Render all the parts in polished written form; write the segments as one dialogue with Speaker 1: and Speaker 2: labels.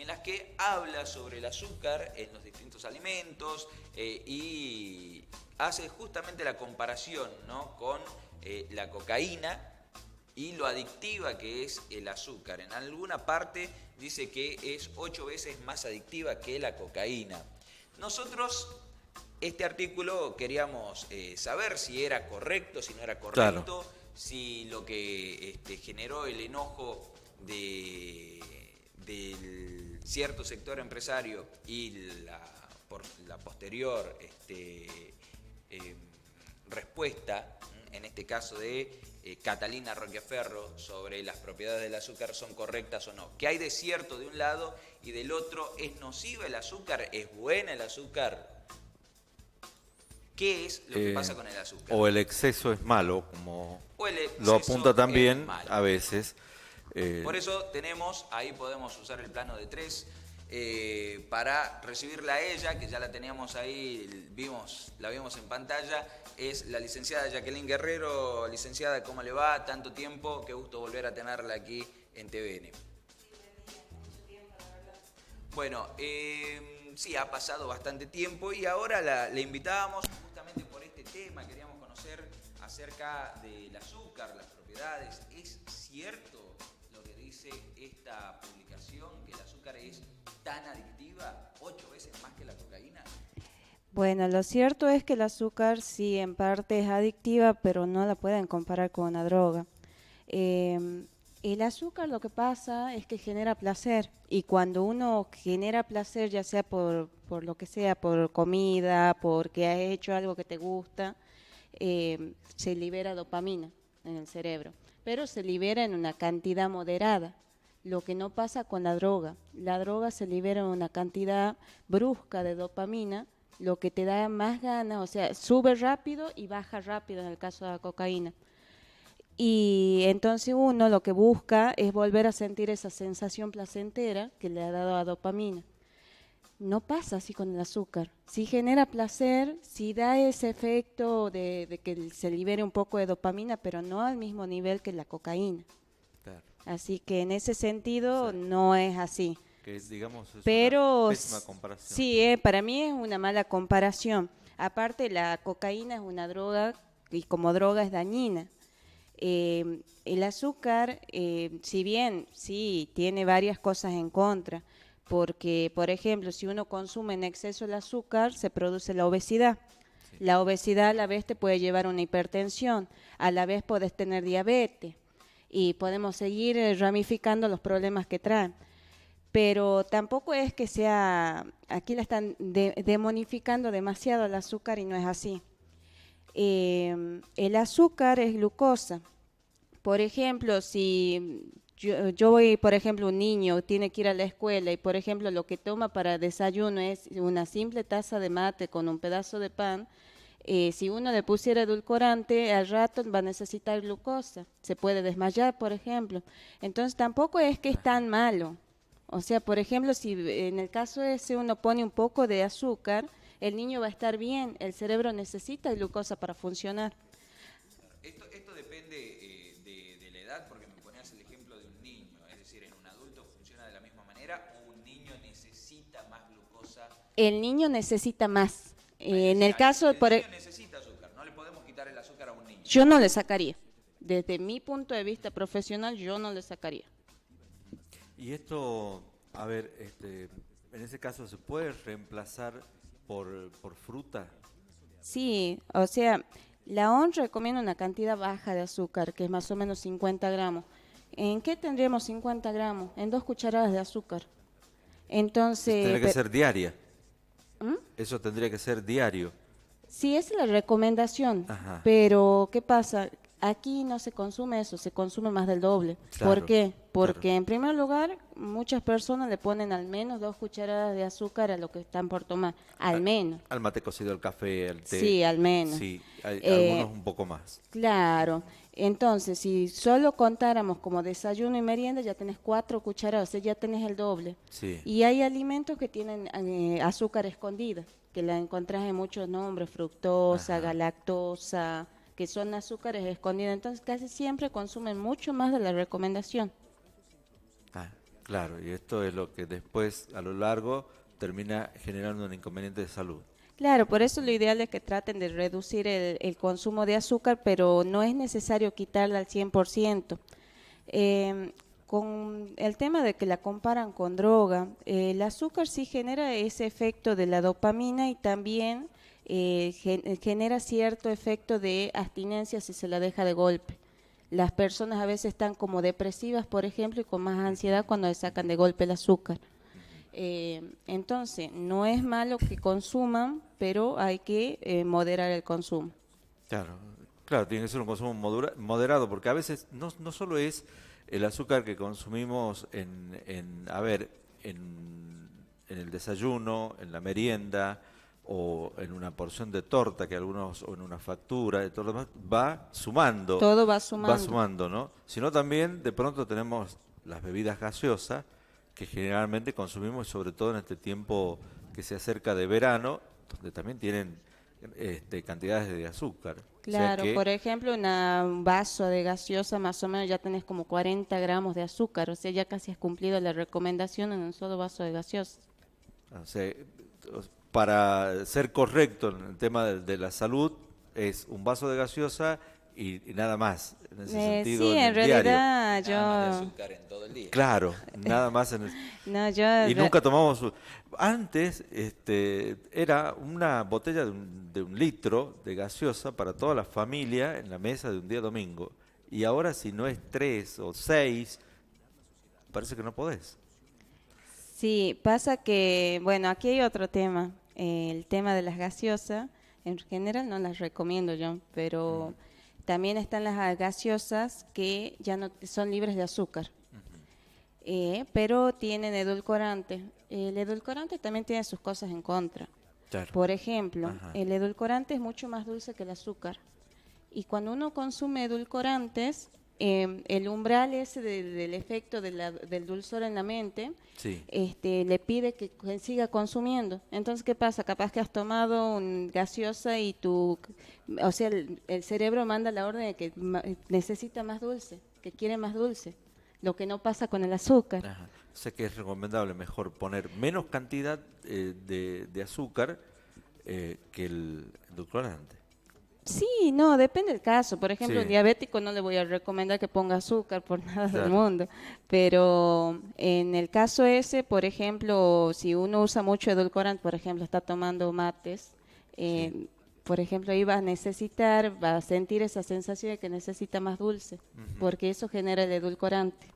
Speaker 1: en las que habla sobre el azúcar en los distintos alimentos y hace justamente la comparación, ¿no?, con la cocaína y lo adictiva que es el azúcar. En alguna parte dice que es 8 veces más adictiva que la cocaína. Nosotros este artículo queríamos saber si era correcto, si no era
Speaker 2: Claro.
Speaker 1: correcto, si lo que generó el enojo del cierto sector empresario y por la posterior eh, respuesta, en este caso de Catalina Roqueferro, sobre las propiedades del azúcar son correctas o no. ¿Qué hay de cierto de un lado y del otro? ¿Es nociva el azúcar? ¿Es buena el azúcar? ¿Qué es lo que pasa con el azúcar?
Speaker 2: O el exceso es malo, como
Speaker 1: O el
Speaker 2: lo apunta
Speaker 1: exceso es
Speaker 2: también
Speaker 1: malo.
Speaker 2: a veces.
Speaker 1: Por eso ahí podemos usar el plano de 3 para recibirla a ella, que ya la teníamos ahí, la vimos en pantalla. Es la licenciada Jacqueline Guerrero. Licenciada, ¿cómo le va? Tanto tiempo, qué gusto volver a tenerla aquí en TVN. Bueno, sí, ha pasado bastante tiempo y ahora la invitábamos justamente por este tema. Queríamos conocer acerca del azúcar, las propiedades. ¿Es cierto lo que dice esta publicación, que el azúcar es tan adictiva, 8 veces más que la cocaína?
Speaker 3: Bueno, lo cierto es que el azúcar sí en parte es adictiva, pero no la pueden comparar con una droga. El azúcar lo que pasa es que genera placer y cuando uno genera placer, ya sea por lo que sea, por comida, porque has hecho algo que te gusta, se libera dopamina en el cerebro, pero se libera en una cantidad moderada. Lo que no pasa con la droga. La droga se libera en una cantidad brusca de dopamina, lo que te da más ganas, o sea, sube rápido y baja rápido en el caso de la cocaína. Y entonces uno lo que busca es volver a sentir esa sensación placentera que le ha dado a dopamina. No pasa así con el azúcar. Sí genera placer, sí da ese efecto de que se libere un poco de dopamina, pero no al mismo nivel que la cocaína.
Speaker 2: Claro.
Speaker 3: Así que en ese sentido
Speaker 2: O sea,
Speaker 3: no es así.
Speaker 2: que es, digamos, es
Speaker 3: Pero
Speaker 2: una pésima comparación.
Speaker 3: sí, para mí es una mala comparación. Aparte, la cocaína es una droga y como droga es dañina. El azúcar, si bien sí tiene varias cosas en contra, porque, por ejemplo, si uno consume en exceso el azúcar, se produce la obesidad.
Speaker 2: Sí.
Speaker 3: La obesidad a la vez te puede llevar a una hipertensión, a la vez puedes tener diabetes y podemos seguir ramificando los problemas que traen. Pero tampoco es que sea, aquí la están demonificando demasiado el azúcar y no es así. El azúcar es glucosa. Por ejemplo, si yo voy, por ejemplo, un niño tiene que ir a la escuela y, por ejemplo, lo que toma para desayuno es una simple taza de mate con un pedazo de pan, si uno le pusiera edulcorante, al rato va a necesitar glucosa. Se puede desmayar, por ejemplo. Entonces, tampoco es que es tan malo. O sea, por ejemplo, si en el caso ese uno pone un poco de azúcar, el niño va a estar bien, el cerebro necesita glucosa para funcionar.
Speaker 1: Esto depende de la edad, porque me ponías el ejemplo de un niño, es decir, ¿en un adulto funciona de la misma manera o un niño necesita más glucosa?
Speaker 3: El niño necesita más. En el
Speaker 1: Exacto,
Speaker 3: caso,
Speaker 1: el niño necesita azúcar, no le podemos quitar el azúcar a un niño.
Speaker 3: yo no le sacaría. Desde mi punto de vista profesional, yo no le sacaría.
Speaker 2: Y esto, a ver, en ese caso, ¿se puede reemplazar por fruta?
Speaker 3: Sí, o sea, la ON recomienda una cantidad baja de azúcar, que es más o menos 50 gramos. ¿En qué tendríamos 50 gramos? En 2 cucharadas de azúcar. Entonces,
Speaker 2: Tendría que ser diaria.
Speaker 3: ¿Mm?
Speaker 2: Eso tendría que ser diario.
Speaker 3: Sí, esa es la recomendación,
Speaker 2: Ajá.
Speaker 3: pero ¿qué pasa? Aquí no se consume eso, se consume más del doble.
Speaker 2: Claro,
Speaker 3: ¿Por qué? Porque
Speaker 2: claro.
Speaker 3: en primer lugar, muchas personas le ponen al menos 2 cucharadas de azúcar a lo que están por tomar, al menos.
Speaker 2: Al mate cocido, al café, al té.
Speaker 3: Sí, al menos.
Speaker 2: Sí, hay algunos un poco más.
Speaker 3: Claro, entonces si solo contáramos como desayuno y merienda, ya tenés 4 cucharadas, o sea, ya tenés el doble.
Speaker 2: Sí.
Speaker 3: Y hay alimentos que tienen azúcar escondida, que la encontrás en muchos nombres, fructosa,
Speaker 2: Ajá.
Speaker 3: galactosa, que son azúcares escondidos. Entonces casi siempre consumen mucho más de la recomendación.
Speaker 2: Ah, Claro, y esto es lo que después, a lo largo, termina generando un inconveniente de salud.
Speaker 3: Claro, por eso lo ideal es que traten de reducir el consumo de azúcar, pero no es necesario quitarla al 100%. Con el tema de que la comparan con droga, el azúcar sí genera ese efecto de la dopamina y también genera cierto efecto de abstinencia si se la deja de golpe. Las personas a veces están como depresivas, por ejemplo, y con más ansiedad cuando le sacan de golpe el azúcar. Entonces, no es malo que consuman, pero hay que moderar el consumo.
Speaker 2: Claro, claro, tiene que ser un consumo moderado, porque a veces no solo es el azúcar que consumimos a ver, en el desayuno, en la merienda o en una porción de torta que algunos, o en una factura, de todo lo demás, va sumando.
Speaker 3: Todo va
Speaker 2: Va
Speaker 3: sumando.
Speaker 2: sumando, ¿no? Sino también de pronto tenemos las bebidas gaseosas que generalmente consumimos, sobre todo en este tiempo que se acerca de verano, donde también tienen cantidades de azúcar. O sea
Speaker 3: Claro,
Speaker 2: que,
Speaker 3: por ejemplo, un vaso de gaseosa más o menos ya tenés como 40 gramos de azúcar, o sea, ya casi has cumplido la recomendación en un solo vaso de gaseosa.
Speaker 2: o sea, para ser correcto en el tema de la salud, es un vaso de gaseosa y nada más, en ese sentido,
Speaker 3: Sí,
Speaker 2: en
Speaker 3: en
Speaker 2: el diario.
Speaker 3: realidad
Speaker 1: Nada más de
Speaker 3: yo,
Speaker 1: azúcar en todo el día.
Speaker 2: Claro, nada más
Speaker 3: no, yo,
Speaker 2: y
Speaker 3: re-
Speaker 2: nunca tomamos. Antes era una botella de 1 litro de gaseosa para toda la familia en la mesa de un día domingo. Y ahora si no es 3 o 6, parece que no podés.
Speaker 3: sí, pasa que, bueno, aquí hay otro tema, el tema de las gaseosas, en general no las recomiendo yo, pero también están las gaseosas que ya no son libres de azúcar. Pero tienen edulcorante. El edulcorante también tiene sus cosas en contra.
Speaker 2: Claro.
Speaker 3: Por ejemplo,
Speaker 2: Ajá.
Speaker 3: el edulcorante es mucho más dulce que el azúcar. Y cuando uno consume edulcorantes, el umbral ese del efecto del dulzor en la mente,
Speaker 2: Sí.
Speaker 3: le pide que siga consumiendo. Entonces, ¿qué pasa? Capaz que has tomado un gaseosa y o sea, el cerebro manda la orden de que necesita más dulce, que quiere más dulce, lo que no pasa con el azúcar.
Speaker 2: Ajá. O sea que es recomendable mejor poner menos cantidad de azúcar que el edulcorante.
Speaker 3: Sí, no, depende del caso. Por ejemplo, un
Speaker 2: Sí,
Speaker 3: diabético no le voy a recomendar que ponga azúcar por nada del
Speaker 2: claro.
Speaker 3: mundo. Pero en el caso ese, por ejemplo, si uno usa mucho edulcorante, por ejemplo, está tomando mates,
Speaker 2: Sí.
Speaker 3: por ejemplo, ahí va a sentir esa sensación de que necesita más dulce,
Speaker 2: Ujú.
Speaker 3: porque eso genera el edulcorante.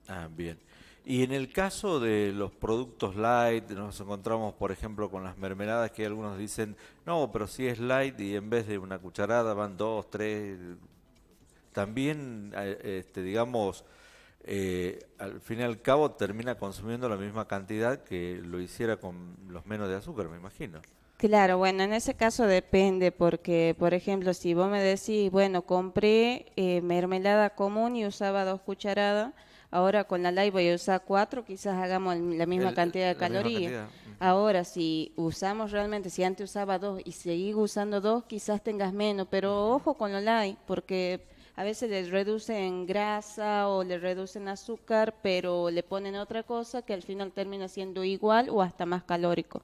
Speaker 2: Ah, bien. Y en el caso de los productos light, nos encontramos, por ejemplo, con las mermeladas que algunos dicen, no, pero si es light y en vez de una cucharada van 2, 3. También, digamos, al fin y al cabo termina consumiendo la misma cantidad que lo hiciera con los menos de azúcar, me imagino.
Speaker 3: Claro, bueno, en ese caso depende, porque, por ejemplo, si vos me decís, bueno, compré mermelada común y usaba 2 cucharadas, ahora con la light voy a usar 4, quizás hagamos la misma cantidad de
Speaker 2: La misma
Speaker 3: calorías.
Speaker 2: cantidad. Ujú.
Speaker 3: Ahora, si usamos realmente, si antes usaba 2 y seguís usando 2, quizás tengas menos, pero ojo con la light, porque a veces les reducen grasa o le reducen azúcar, pero le ponen otra cosa que al final termina siendo igual o hasta más calórico.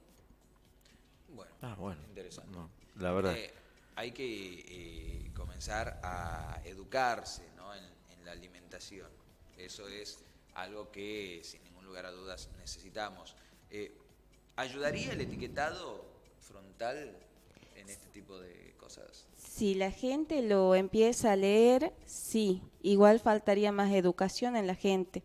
Speaker 1: Bueno,
Speaker 2: Ah, bueno.
Speaker 1: interesante.
Speaker 2: No, la verdad.
Speaker 1: Hay que comenzar a educarse, ¿no? en la alimentación. Eso es algo que sin ningún lugar a dudas necesitamos. ¿Ayudaría el etiquetado frontal en este tipo de cosas?
Speaker 3: Si la gente lo empieza a leer, sí, igual faltaría más educación en la gente.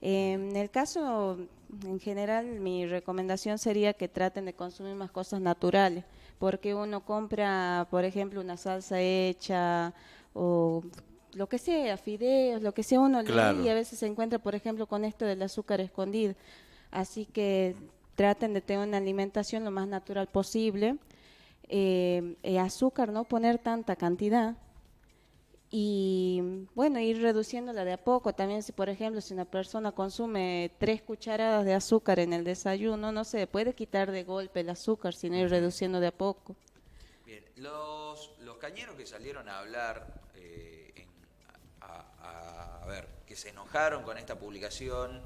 Speaker 3: En el caso, en general, mi recomendación sería que traten de consumir más cosas naturales, porque uno compra, por ejemplo, una salsa hecha o lo que sea, fideos, lo que sea, uno lee y
Speaker 2: Claro.
Speaker 3: a veces se encuentra, por ejemplo, con esto del azúcar escondido. Así que traten de tener una alimentación lo más natural posible, azúcar, no poner tanta cantidad y bueno, ir reduciéndola de a poco. También si por ejemplo si una persona consume 3 cucharadas de azúcar en el desayuno, no se puede quitar de golpe el azúcar, sino ir reduciendo de a poco.
Speaker 1: Bien, los cañeros que salieron a hablar, a ver, que se enojaron con esta publicación,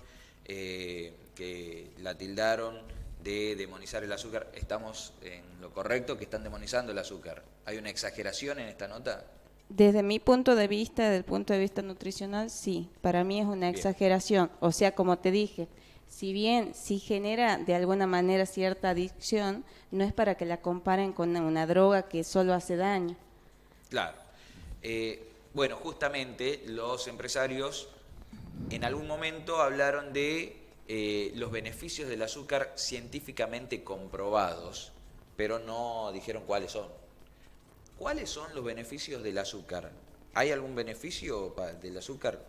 Speaker 1: que la tildaron de demonizar el azúcar. ¿Estamos en lo correcto que están demonizando el azúcar? ¿Hay una exageración en esta nota?
Speaker 3: Desde mi punto de vista, desde el punto de vista nutricional, sí, para mí es una
Speaker 1: Bien.
Speaker 3: exageración. O sea, como te dije, si bien sí genera de alguna manera cierta adicción, no es para que la comparen con una droga que solo hace daño.
Speaker 1: Claro. Bueno, justamente los empresarios en algún momento hablaron de los beneficios del azúcar científicamente comprobados, pero no dijeron cuáles son. ¿Cuáles son los beneficios del azúcar? ¿Hay algún beneficio del azúcar?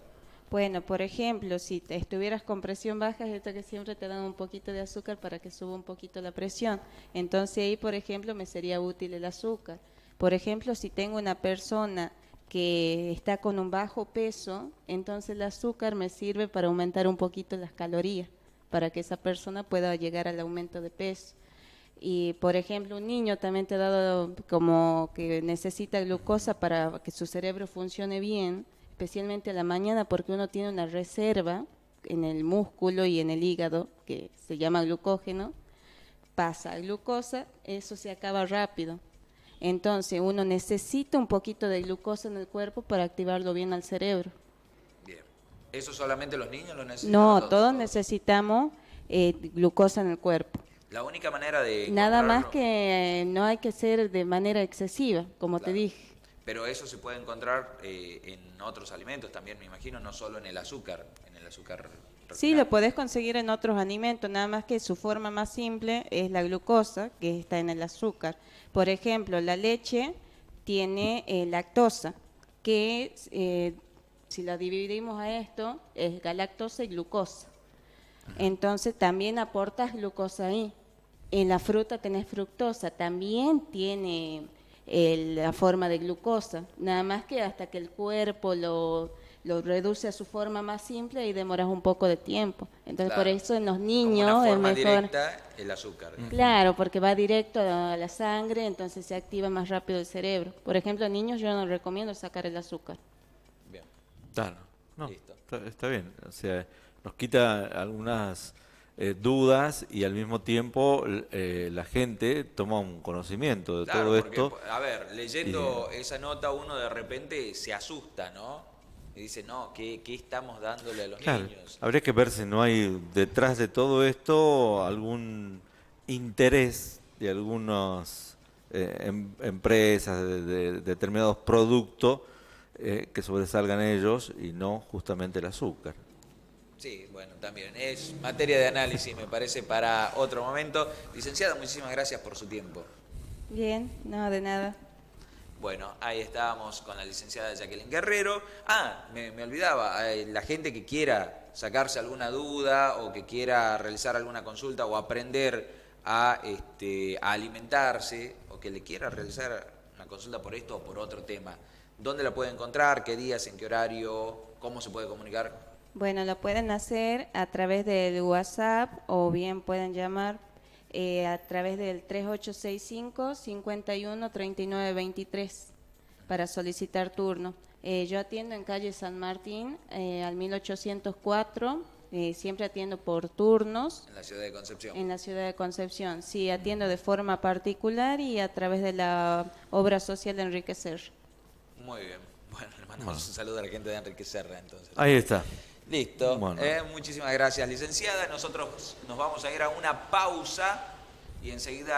Speaker 3: Bueno, por ejemplo, si te estuvieras con presión baja, es esto que siempre te dan un poquito de azúcar para que suba un poquito la presión. Entonces ahí, por ejemplo, me sería útil el azúcar. Por ejemplo, si tengo una persona que está con un bajo peso, entonces el azúcar me sirve para aumentar un poquito las calorías, para que esa persona pueda llegar al aumento de peso. Y, por ejemplo, un niño también te ha dado como que necesita glucosa para que su cerebro funcione bien, especialmente a la mañana, porque uno tiene una reserva en el músculo y en el hígado, que se llama glucógeno, pasa a glucosa, eso se acaba rápido. Entonces, uno necesita un poquito de glucosa en el cuerpo para activarlo bien al cerebro.
Speaker 1: Bien. ¿Eso solamente los niños lo necesitan?
Speaker 3: No, todos necesitamos glucosa en el cuerpo.
Speaker 1: La única manera de
Speaker 3: Nada más
Speaker 1: encontrarlo-
Speaker 3: que no hay que ser de manera excesiva, como te
Speaker 1: Claro.
Speaker 3: dije.
Speaker 1: Pero eso se puede encontrar en otros alimentos también, me imagino, no solo en el azúcar,
Speaker 3: Sí,
Speaker 1: refinado.
Speaker 3: lo podés conseguir en otros alimentos, nada más que su forma más simple es la glucosa, que está en el azúcar. Por ejemplo, la leche tiene lactosa, que si la dividimos a esto, es galactosa y glucosa. Entonces también aportas glucosa ahí. En la fruta tenés fructosa, también tiene la forma de glucosa, nada más que hasta que el cuerpo lo reduce a su forma más simple y demoras un poco de tiempo. Entonces
Speaker 1: Claro.
Speaker 3: por eso en los
Speaker 1: Como
Speaker 3: niños
Speaker 1: una
Speaker 3: es
Speaker 1: forma
Speaker 3: mejor.
Speaker 1: directa el azúcar.
Speaker 3: Claro, porque va directo a la sangre, entonces se activa más rápido el cerebro. Por ejemplo, a niños yo no recomiendo sacar el azúcar.
Speaker 1: Bien.
Speaker 2: Claro, no,
Speaker 1: Listo.
Speaker 2: está bien. O sea, nos quita algunas dudas y al mismo tiempo la gente toma un conocimiento de
Speaker 1: Claro,
Speaker 2: todo
Speaker 1: porque,
Speaker 2: esto.
Speaker 1: a ver, leyendo esa nota uno de repente se asusta, ¿no? Y dice, no, ¿qué estamos dándole a los
Speaker 2: Claro,
Speaker 1: niños?
Speaker 2: habría que ver si no hay detrás de todo esto algún interés de algunas empresas, de determinados productos que sobresalgan ellos y no justamente el azúcar.
Speaker 1: Sí, bueno, también es materia de análisis, me parece, para otro momento. Licenciada, muchísimas gracias por su tiempo.
Speaker 3: Bien, no, de nada.
Speaker 1: Bueno, ahí estábamos con la licenciada Jacqueline Guerrero. Me olvidaba, la gente que quiera sacarse alguna duda o que quiera realizar alguna consulta o aprender a alimentarse o que le quiera realizar una consulta por esto o por otro tema, ¿dónde la puede encontrar? ¿Qué días? ¿En qué horario? ¿Cómo se puede comunicar?
Speaker 3: Bueno, lo pueden hacer a través del WhatsApp o bien pueden llamar a través del 3865-513923 para solicitar turno. Yo atiendo en calle San Martín al 1804, siempre atiendo por turnos
Speaker 1: En la ciudad de Concepción.
Speaker 3: en la ciudad de Concepción. Sí, atiendo de forma particular y a través de la obra social de Enriquecer.
Speaker 1: Muy bien. Bueno, le mandamos un saludo a la gente de Enrique Serra, entonces.
Speaker 2: Ahí está.
Speaker 1: Listo.
Speaker 2: Bueno.
Speaker 1: Muchísimas gracias, licenciada. Nosotros nos vamos a ir a una pausa y enseguida...